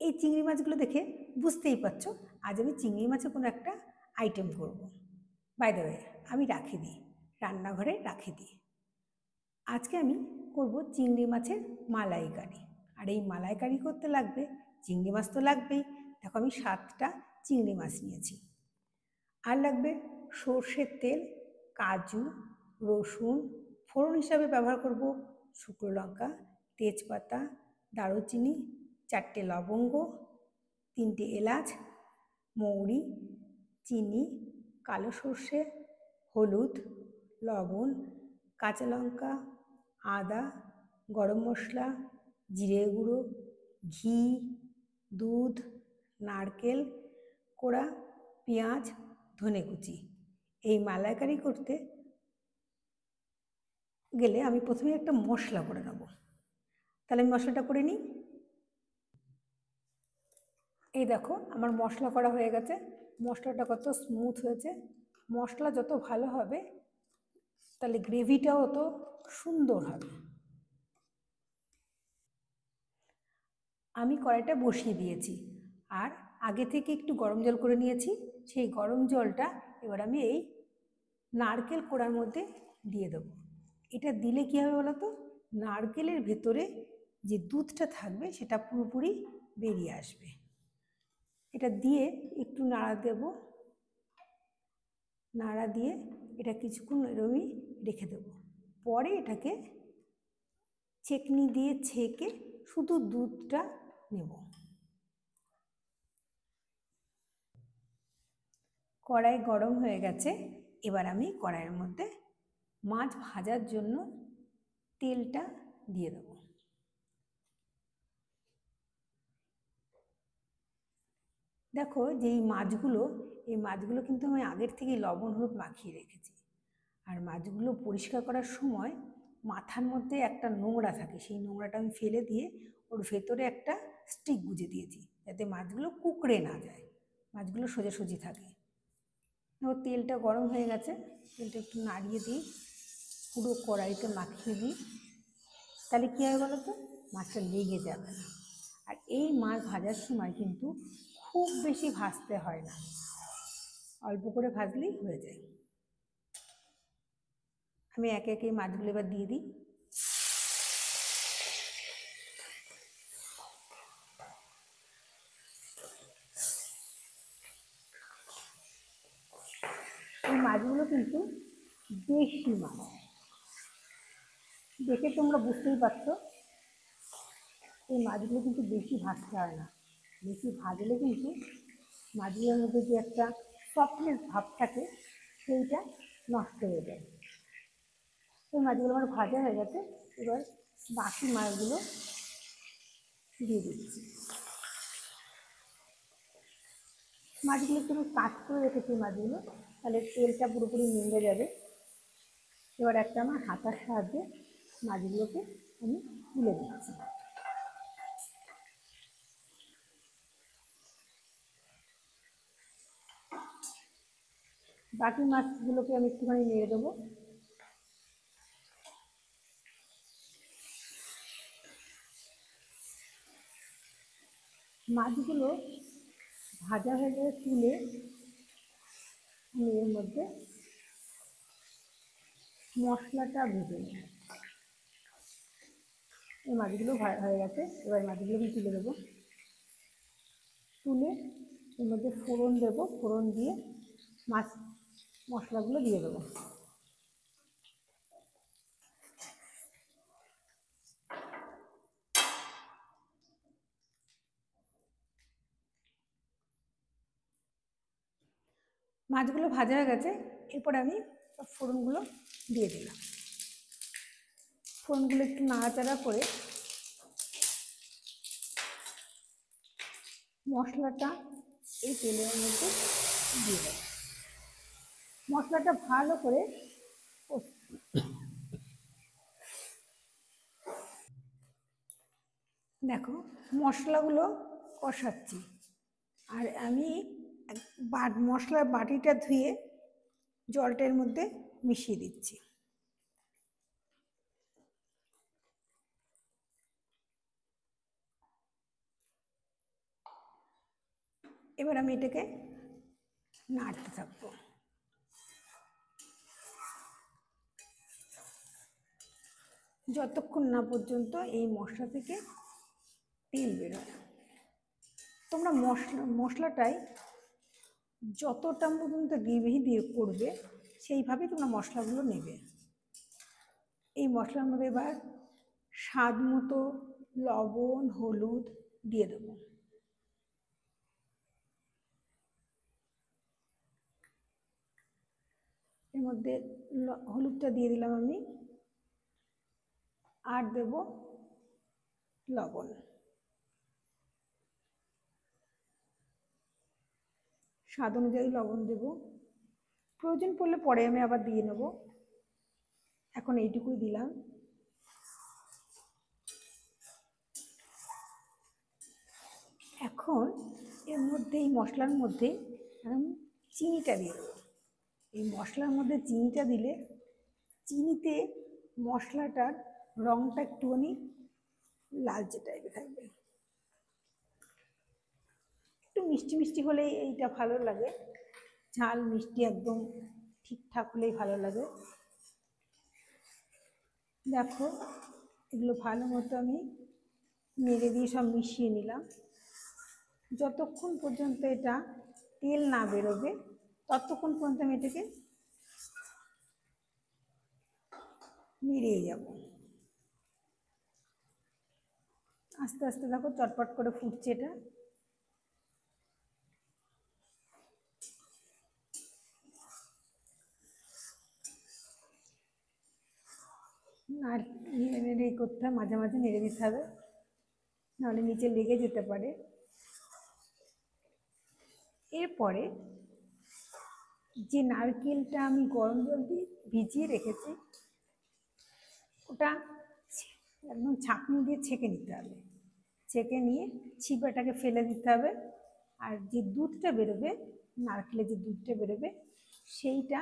এই চিংড়ি মাছগুলো দেখে বুঝতেই পারছো আজ আমি চিংড়ি মাছের কোনো একটা আইটেম করব। বাই দ্য ওয়ে, আমি রাখি দিই, রান্নাঘরে রাখি দিই। আজকে আমি করব চিংড়ি মাছের মালাইকারি। আর এই মালাইকারি করতে লাগবে চিংড়ি মাছ তো লাগবেই। দেখো আমি 7টা চিংড়ি মাছ নিয়েছি। আর লাগবে সর্ষের তেল, কাজু, রসুন, ফোড়ন হিসাবে ব্যবহার করব শুকনো লঙ্কা, তেজপাতা, দারুচিনি, 4টে লবঙ্গ, 3টে এলাচ, মৌরি, চিনি, কালো সর্ষে, হলুদ, লবণ, কাঁচা লঙ্কা, আদা, গরম মশলা, জিরে গুঁড়ো, ঘি, দুধ, নারকেল কোড়া, পেঁয়াজ, ধনে কুচি। এই মালাইকারি করতে গেলে আমি প্রথমে একটা মশলা করে নেব। তাহলে আমি মশলাটা করে নিই। এই দেখো আমার মশলা করা হয়ে গেছে। মশলাটা কত স্মুথ হয়েছে। মশলা যত ভালো হবে তাহলে গ্রেভিটাও অত সুন্দর হবে। আমি কড়াইটা বসিয়ে দিয়েছি আর আগে থেকে একটু গরম জল করে নিয়েছি। সেই গরম জলটা এবার আমি এই নারকেল কোড়ার মধ্যে দিয়ে দেবো। এটা দিলে কী হবে বলো তো, নারকেলের ভেতরে যে দুধটা থাকবে সেটা পুরোপুরি বেরিয়ে আসবে। এটা দিয়ে একটু নাড়া দেব, নাড়া দিয়ে এটা কিছুক্ষণ এরকমই রেখে দেব। পরে এটাকে ছেঁকনি দিয়ে ছেঁকে শুধু দুধটা নেব। কড়াই গরম হয়ে গেছে। এবার আমি কড়াইয়ের মধ্যে মাছ ভাজার জন্য তেলটা দিয়ে দেব। দেখো যে এই মাছগুলো কিন্তু আমি আগের থেকেই লবণ হলুদ মাখিয়ে রেখেছি। আর মাছগুলো পরিষ্কার করার সময় মাথার মধ্যে একটা নোংরা থাকে, সেই নোংরাটা আমি ফেলে দিয়ে ওর ভেতরে একটা স্টিক গুঁজে দিয়েছি যাতে মাছগুলো কুঁকড়ে না যায়, মাছগুলো সোজাসুজি থাকে। ও তেলটা গরম হয়ে গেছে, তেলটা একটু নাড়িয়ে দিই, পুরো কড়াইতে মাখিয়ে দিই। তাহলে কী হবে বলো তো, মাছটা লেগে যাবে না। আর এই মাছ ভাজার সময় কিন্তু খুব বেশি ভাজতে হয় না, অল্প করে ভাজলেই হয়ে যায়। আমি একে একে মাছগুলো এবার দিয়ে দিই। এই মাছগুলো কিন্তু দেশি মাছ, দেখে তোমরা বুঝতেই পারছো এই মাছগুলো কিন্তু বেশি ভাজতে হয় না। বেশি ভাজলে কিন্তু মাছগুলোর মধ্যে যে একটা সফটনেস ভাব থাকে সেইটা নষ্ট হয়ে যায়। এই মাছগুলো আমার ভাজা হয়ে গেছে। এবার বাকি মাছগুলো দিয়ে দিচ্ছি। মাছগুলো একটু কাট করে রেখেছি মাছগুলো, তাহলে তেলটা পুরোপুরি নেমে যাবে। এবার একটা আমার হাতার সাহায্যে মাছগুলোকে আমি তুলে দিচ্ছি। বাকি মাছগুলোকে আমি একটুখানি নেড়ে দেবো। মাছগুলো ভাজা হয়ে গেলে তুলে আমি এর মধ্যে মশলাটা ভেজে নেব। এই মাছগুলো হয়ে গেছে, এবার মাছগুলো আমি তুলে দেবো। তুলে এর মধ্যে ফোড়ন দেবো, ফোড়ন দিয়ে মাছ মশলাগুলো দিয়ে দেবো। মাছগুলো ভাজা হয়ে গেছে, এরপর আমি ফোড়নগুলো দিয়ে দিলাম। ফোড়নগুলো একটু নাড়াচাড়া করে মশলাটা এই তেলের মধ্যে দিয়ে দেবো। মশলাটা ভালো করে দেখো মশলাগুলো কষাচ্ছি, আর আমি মশলার বাটিটা ধুয়ে জলটার মধ্যে মিশিয়ে দিচ্ছি। এবার আমি এটাকে নাড়তে থাকবো। যতক্ষণ না পর্যন্ত এই মশলা থেকে তেল বেরোয়। তোমরা মশলাটাই যতটা পর্যন্ত গ্রেভি দিয়ে করবে সেইভাবেই তোমরা মশলাগুলো নেবে। এই মশলার মধ্যে এবার স্বাদ মতো লবণ, হলুদ দিয়ে দেবো। এর মধ্যে হলুদটা দিয়ে দিলাম আমি, আর দেব লবণ। স্বাদ অনুযায়ী লবণ দেব, প্রয়োজন পড়লে পরে আমি আবার দিয়ে নেব, এখন এইটুকুই দিলাম। এখন এর মধ্যে এই মশলার মধ্যে আমি চিনিটা দিয়ে দেবো। এই মশলার মধ্যে চিনিটা দিলে চিনিতে মশলাটার রঙটা একটুখানি লালচে টাইপের থাকবে। একটু মিষ্টি মিষ্টি হলেই এইটা ভালো লাগে, ঝাল মিষ্টি একদম ঠিকঠাক হলেই ভালো লাগে। দেখো এগুলো ভালো মতো আমি নেড়ে দিয়ে সব মিশিয়ে নিলাম। যতক্ষণ পর্যন্ত এটা তেল না বেরোবে ততক্ষণ পর্যন্ত আমি এটাকে নেড়িয়ে যাব। আস্তে আস্তে দেখো চটপট করে ফুটছে এটা। আর নেড়ে নেড়ে করতে হবে, মাঝে মাঝে নেড়ে দিতে হবে, নাহলে নিচে লেগে যেতে পারে। এরপরে যে নারকেলটা আমি গরম জল দিয়ে ভিজিয়ে রেখেছি ওটা একদম ছাঁকনি দিয়ে ছেঁকে নিতে হবে। ছেঁকে নিয়ে ছিপাটাকে ফেলে দিতে হবে, আর যে দুধটা বেরোবে, নারকেলের যে দুধটা বেরোবে সেইটা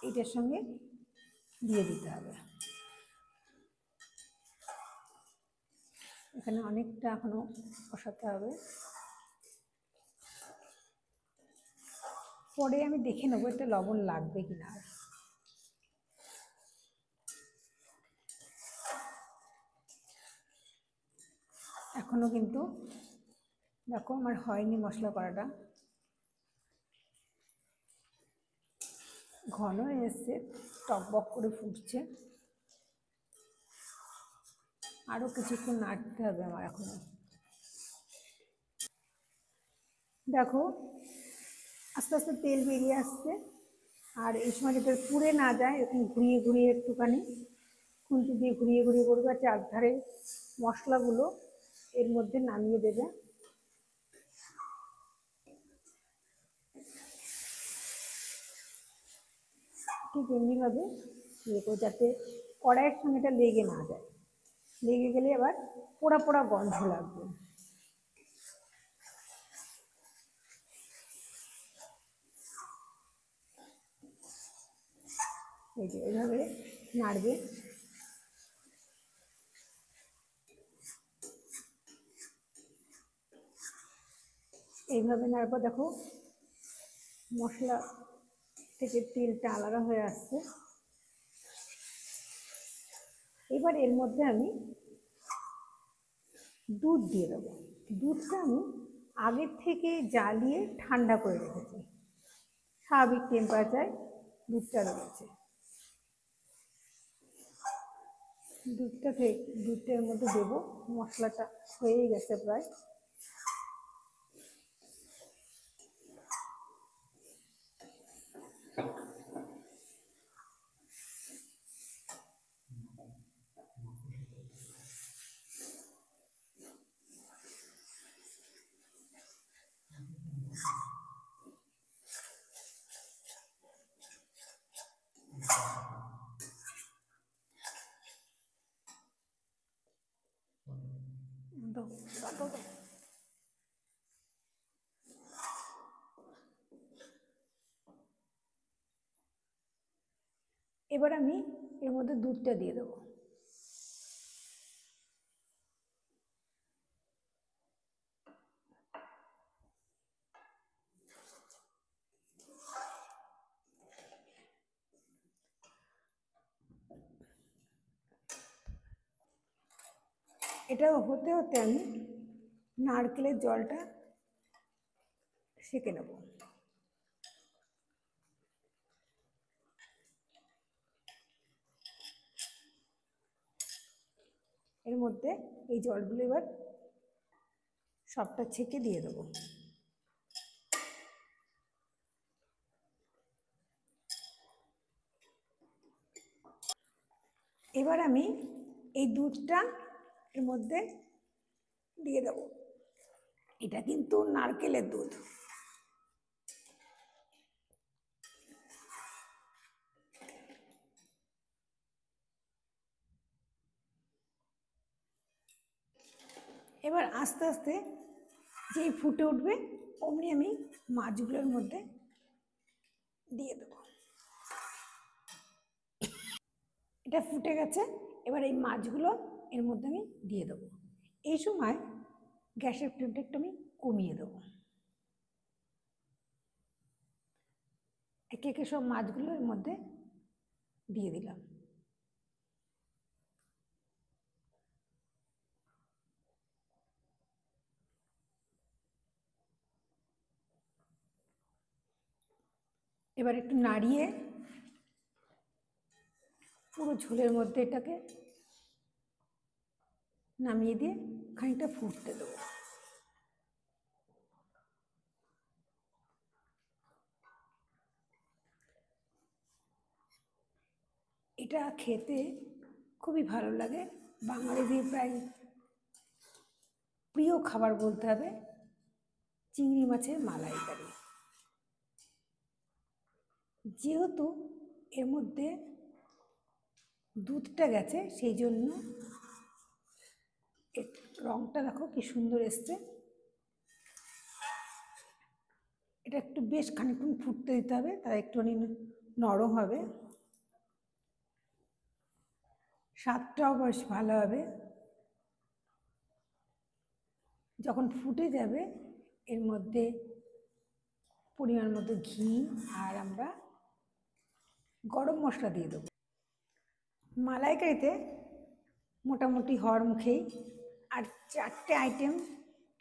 এটার সঙ্গে দিয়ে দিতে হবে। এখানে অনেকটা এখনো কষাতে হবে, পরে আমি দেখে নেবো এটা লবণ লাগবে কিনা। এখনো কিন্তু দেখো আমার হয়নি মশলা করাটা, ঘন এসছে, টকবক করে ফুটছে, আরও কিছুক্ষণ নাড়তে হবে আমার এখনো। দেখো আস্তে আস্তে তেল বেরিয়ে আসছে, আর এই সময় যাতে পুড়ে না যায় এরকম ঘুরিয়ে ঘুরিয়ে একটুখানি খুন্তি দিয়ে ঘুরিয়ে ঘুরিয়ে করবে, চারধারে মশলাগুলো এর মধ্যে নামিয়ে দেবে। ঠিক এমনিভাবে যাতে কড়াইয়ের সঙ্গে এটা লেগে না যায়, লেগে গেলে আবার পোড়া পোড়া গন্ধ লাগবে। এই যে এইভাবে নাড়বে। এইভাবে নাড়বো, দেখো মশলা থেকে তেলটা আলাদা হয়ে আসছে। এবার এর মধ্যে আমি দুধ দিয়ে দেবো। দুধটা আমি আগের থেকে জ্বালিয়ে ঠান্ডা করে রেখেছি, স্বাভাবিক টেম্পারেচারে দুধটা রয়েছে। দুধটার মধ্যে দেবো, মশলাটা হয়েই গেছে প্রায়। এবার আমি এর মধ্যে দুধটা দিয়ে দেবো। এটা হতে হতে আমি নারকেলের জলটা সেঁকে নেব। এর মধ্যে এই জলগুলো এবার সবটা ছেঁকে দিয়ে দেবো। এবার আমি এই দুধটা এর মধ্যে দিয়ে দেব। এটা কিন্তু নারকেলের দুধ। এবার আস্তে আস্তে যেই ফুটে উঠবে অমনি আমি মাছগুলোর মধ্যে দিয়ে দেবো। এটা ফুটে গেছে, এবার এই মাছগুলো এর মধ্যে আমি দিয়ে দেবো। এই সময় গ্যাসের ফ্লেমটা একটু আমি কমিয়ে দেবো। একে একে সব মাছগুলো এর মধ্যে দিয়ে দিলাম। এবার একটু নাড়িয়ে পুরো ঝোলের মধ্যে এটাকে নামিয়ে দিয়ে খানিকটা ফুটতে দেবো। এটা খেতে খুবই ভালো লাগে, বাঙালিদের প্রায় প্রিয় খাবার বলতে হবে চিংড়ি মাছের মালাইকারি। যেহেতু এর মধ্যে দুধটা গেছে সেই জন্য এর রঙটা দেখো কি সুন্দর এসছে। এটা একটু বেশ খানিকক্ষণ ফুটতে দিতে হবে, তাই একটুখানি নরম হবে, স্বাদটাও বেশ ভালো হবে। যখন ফুটে যাবে এর মধ্যে পরিমাণ মতো ঘি আর আমরা গরম মশলা দিয়ে দেবো। মালাইকারিতে মোটামুটি হওয়ার মুখেই, আর 4টে আইটেম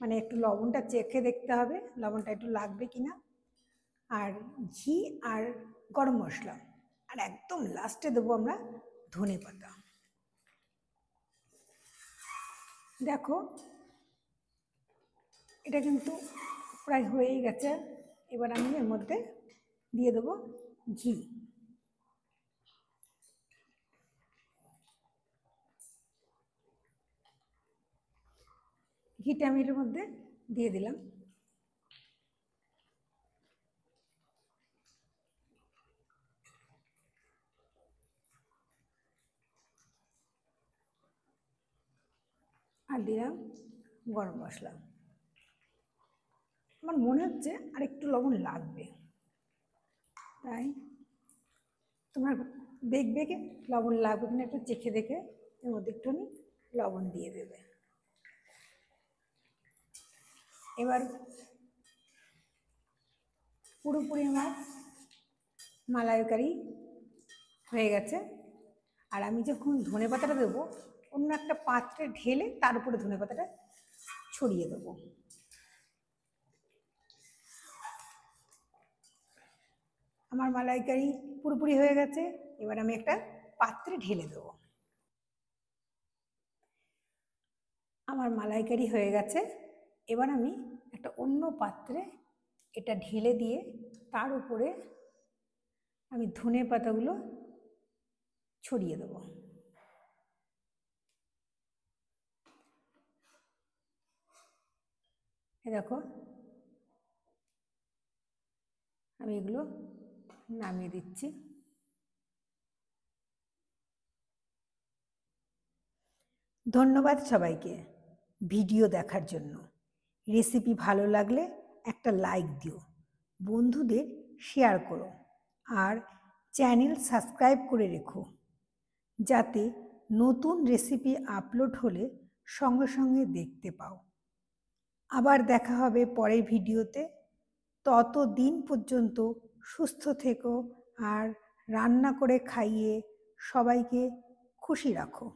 মানে একটু লবণটা চেখে দেখতে হবে লবণটা একটু লাগবে কিনা, আর ঘি আর গরম মশলা, আর একদম লাস্টে দেবো আমরা ধনেপাতা। দেখো এটা কিন্তু প্রায় হয়েই গেছে। এবার আমি এর মধ্যে দিয়ে দেবো ঘি। ঘিটা আমি এর মধ্যে দিয়ে দিলাম। আর দিলাম গরম মশলা। আমার মনে হচ্ছে আর একটু লবণ লাগবে, তাই তোমার দেখবে কি লবণ লাগবে কিনা একটু চেখে দেখে এর মধ্যে একটুখানি লবণ দিয়ে দেবে। এবার পুরোপুরি আমার মালাইকারি হয়ে গেছে। আর আমি যখন ধনেপাতাটা দেবো অন্য একটা পাত্রে ঢেলে তার উপরে ধনেপাতাটা ছড়িয়ে দেবো। আমার মালাইকারি পুরোপুরি হয়ে গেছে, এবার আমি একটা পাত্রে ঢেলে দেবো। আমার মালাইকারি হয়ে গেছে, এবার আমি একটা অন্য পাত্রে এটা ঢেলে দিয়ে তার উপরে আমি ধনেপাতাগুলো ছড়িয়ে দেবো। দেখো আমি এগুলো নামিয়ে দিচ্ছি। ধন্যবাদ সবাইকে ভিডিও দেখার জন্য। রেসিপি ভালো লাগলে একটা লাইক দিও, বন্ধুদের শেয়ার করো, আর চ্যানেল সাবস্ক্রাইব করে রেখো যাতে নতুন রেসিপি আপলোড হলে সঙ্গে সঙ্গে দেখতে পাও। আবার দেখা হবে পরের ভিডিওতে। ততদিন পর্যন্ত সুস্থ থেকো আর রান্না করে খাইয়ে সবাইকে খুশি রাখো।